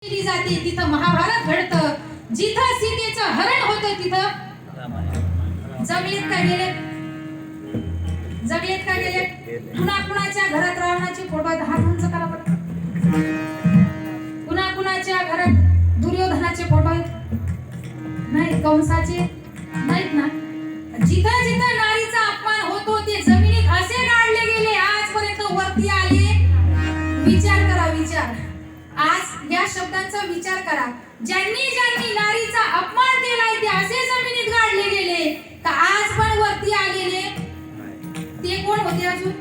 केली जाते तिथं महाभारत घडतं, जिथं सीतेचं हरण होतं तिथं जमिनीत काय गेले, जमिनीत काय गेले, कुणाच्या घरात रावणाचे फोटो आहेत, हात उंच करा बरं. कुणाच्या घरात दुर्योधनाचे फोटो आहेत, नाही कंसाचे नाहीत ना. जिथं जिथं नारीचा अपमान होतो ते जमिनीत असे काढले गेले, आजपर्यंत वरती आले. विचार करा, विचार. आज या शब्दांचा विचार करा. ज्यांनी ज्यांनी नारीचा अपमान केलाय ते असे जमिनीत गाडले गेले का आज पण वरती आलेले. ते कोण होते अजून?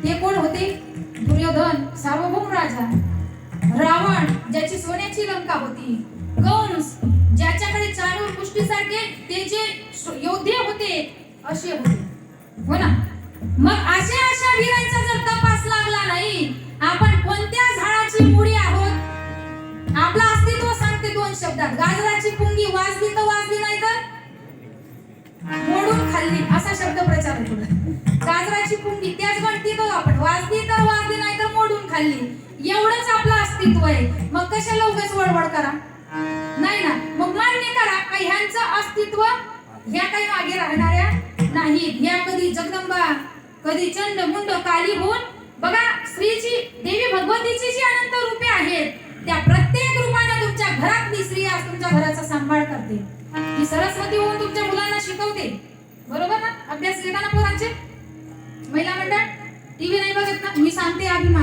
ते कोण होते? दुर्योधन, सार्वभौम राजा, रावण ज्याची सोन्याची लंका होती, कंस ज्याच्याकडे चाणूर पुष्टीसारखे ते जे योद्धे होते असे होते, हो ना. मग अशा वीरांचा जर तपास लागला नाही, आपण कोणत्या झाडाची मुळी आहोत? आपलं अस्तित्व सांगते दोन शब्दात. गाजराची पुंगी वाजली तर वाजली, नाही तर मोडून खाल्ली, असा शब्द प्रचार आहे पुढे. गाजराची पुंगी त्याच गणतीत आपण, वाजली तर वाजली, नाही तर मोडून खाल्ली, एवढंच आपलं अस्तित्व आहे. मग कशाला उगाच वळवळ करा, नाही ना. मग मान्य करा का ह्यांचं अस्तित्व ह्या काही मागे राहणाऱ्या नाहीत. ह्या कधी जगदंबा, कधी चंड मुंड काली होऊन, बघा स्त्रीची, देवी भगवतीची जी अनंत रूपे आहेत त्या प्रत्येक रूपाने तुमच्या घरातली स्त्री आज तुमच्या घराचा सांभाळ करते. ती सरस्वती होऊन तुमच्या मुलांना शिकवते, बरोबर ना. अभ्यास घेताना पोरांचे, महिला मंडळ टीव्ही नाही बघत ना, मी सांगते आधी